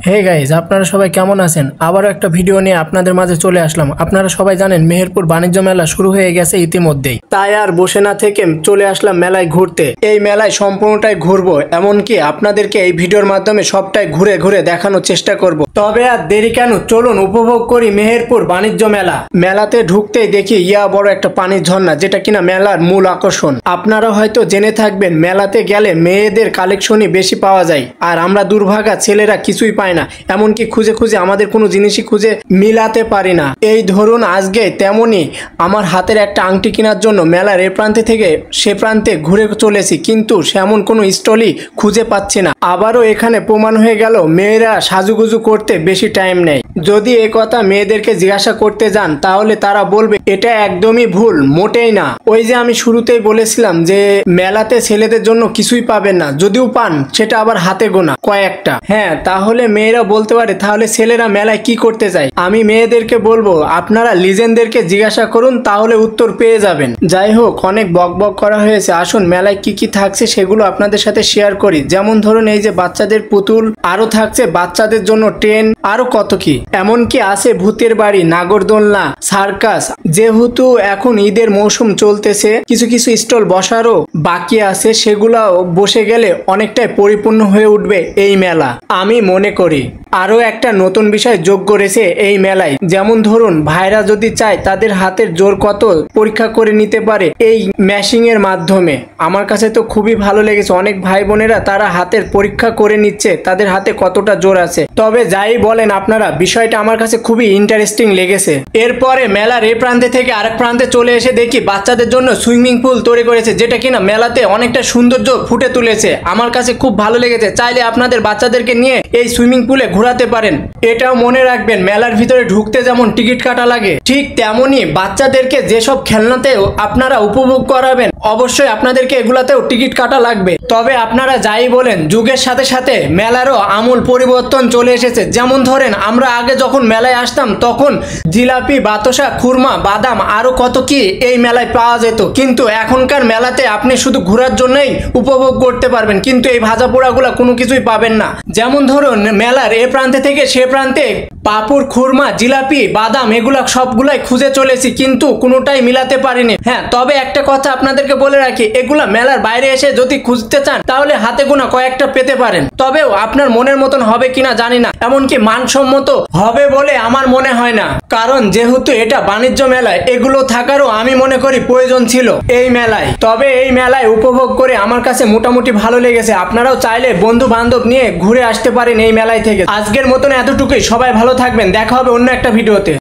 Hey guys, আপনারা সবাই কেমন আছেন? আবারও একটা ভিডিও নিয়ে আপনাদের মাঝে চলে আসলাম। আপনারা সবাই জানেন মেহেরপুর বাণিজ্য মেলা শুরু হয়ে গেছে ইতিমধ্যেই, তাই আর বসে না থেকে চলে আসলাম মেলায় ঘুরতে। এই মেলায় সম্পূর্ণটাই ঘুরবো, এমনকি আপনাদেরকে এই ভিডিওর মাধ্যমে সবটাই ঘুরে ঘুরে দেখানোর চেষ্টা করব। তবে আর দেরি কেন, চলুন উপভোগ করি মেহেরপুর বাণিজ্য মেলা। মেলাতে ঢুকতেই দেখি বড় একটা পানির ঝর্ণা, যেটা কিনা মেলার মূল আকর্ষণ। আপনারা হয়তো জেনে থাকবেন মেলাতে গেলে মেয়েদের কালেকশনই বেশি পাওয়া যায়, আর আমরা দুর্ভাগা ছেলেরা কিছুই পাই না, এমনকি খুঁজে খুঁজে আমাদের কোনো জিনিসই খুঁজে মিলাতে পারি না। এই ধরুন আজকে তেমনই আমার হাতের একটা আংটি কেনার জন্য মেলার এ প্রান্তে থেকে সে প্রান্তে ঘুরে চলেছি, কিন্তু সেমন কোনো স্টলই খুঁজে পাচ্ছি না। আবারও এখানে প্রমাণ হয়ে গেল মেয়েরা সাজুগুজু করতে বেশি টাইম নেয়। যদি এ কথা মেয়েদেরকে জিজ্ঞাসা করতে যান তাহলে তারা বলবে এটা একদমই ভুল, মোটেই না। ওই যে আমি শুরুতেই বলেছিলাম যে মেলাতে ছেলেদের জন্য কিছুই পাবেন না, যদিও পান সেটা আবার হাতে গোনা কয়েকটা। হ্যাঁ, তাহলে মেয়েরা বলতে পারে তাহলে ছেলেরা মেলায় কি করতে যায়। আমি মেয়েদেরকে বলবো আপনারা লিজেন্ডদেরকে জিজ্ঞাসা করুন, তাহলে উত্তর পেয়ে যাবেন। যাই হোক, অনেক বক বক করা হয়েছে, আসুন মেলায় কি কি থাকছে সেগুলো আপনাদের সাথে শেয়ার করি। যেমন ধরুন এই যে বাচ্চাদের পুতুল, আরো থাকছে বাচ্চাদের জন্য ট্রেন, আরো কত কি, এমনকি আছে ভূতের বাড়ি, নাগরদোলনা, সার্কাস। যেহেতু এখন ঈদের মৌসুম চলতেছে, কিছু কিছু স্টল বসারও বাকি আছে, সেগুলাও বসে গেলে অনেকটাই পরিপূর্ণ হয়ে উঠবে এই মেলা আমি মনে করি। আরো একটা নতুন বিষয় যোগ করেছে এই মেলায়, যেমন ধরুন ভাইরা যদি চায় তাদের হাতের জোর কত পরীক্ষা করে নিতে পারে এই ম্যাশিং এর মাধ্যমে। আমার কাছে তো খুবই ভালো লেগেছে, অনেক ভাই বোনেরা তারা হাতের পরীক্ষা করে নিচ্ছে তাদের হাতে কতটা জোর আছে। তবে যাই বলেন আপনারা, বিষয়টা আমার কাছে খুবই ইন্টারেস্টিং লেগেছে। এরপরে মেলার এই প্রান্তে থেকে আরেক প্রান্তে চলে এসে দেখি বাচ্চাদের জন্য সুইমিং পুল তৈরি করেছে, যেটা কিনা মেলাতে অনেকটা সৌন্দর্য ফুটে তুলেছে। আমার কাছে খুব ভালো লেগেছে, চাইলে আপনাদের বাচ্চাদেরকে নিয়ে এই সুইমিং পুলে ঘোরাতে পারেন। এটাও মনে রাখবেন মেলার ভিতরে ঢুকতে যেমন টিকিট কাটা লাগে, ঠিক তেমনই বাচ্চাদেরকে যেসব খেলনাতেও আপনারা উপভোগ করাবেন অবশ্যই আপনাদেরকে এগুলাতেও টিকিট কাটা লাগবে। তবে আপনারা যাই বলেন, যুগের সাথে সাথে মেলারও আমূল পরিবর্তন চলে এসেছে। যেমন ধরেন আমরা আগে যখন মেলায় আসতাম তখন জিলাপি, বাতাসা, খুরমা, বাদাম আরো কত কি এই মেলায় পাওয়া যেত, কিন্তু এখনকার মেলাতে আপনি শুধু ঘোরার জন্যই উপভোগ করতে পারবেন, কিন্তু এই ভাজা পোড়াগুলা কোনো কিছুই পাবেন না। যেমন ধরুন মেলার এ প্রান্তে থেকে সে প্রান্তে পাপুর, খুরমা, জিলাপি, বাদাম এগুলা সবগুলাই খুঁজে চলেছি, কিন্তু কোনোটাই মিলাতে পারিনি। হ্যাঁ, তবে একটা কথা আপনাদেরকে বলে রাখি, এগুলা মেলার বাইরে এসে যদি খুঁজতে চান তাহলে হাতে গোনা কয়েকটা পেতে পারেন, তবেও আপনার মনের মতন হবে কিনা জানি না, এমনকি মানসম্মত হবে বলে আমার মনে হয় না। কারণ যেহেতু এটা বাণিজ্য মেলায় এগুলো থাকারও আমি মনে করি প্রয়োজন ছিল এই মেলায়। তবে এই মেলায় উপভোগ করে আমার কাছে মোটামুটি ভালো লেগেছে। আপনারাও চাইলে বন্ধু বান্ধব নিয়ে ঘুরে আসতে পারেন এই মেলায় থেকে। আজকের মতন এতটুকুই, সবাই ভালো থাকবেন, দেখা হবে অন্য একটা ভিডিওতে।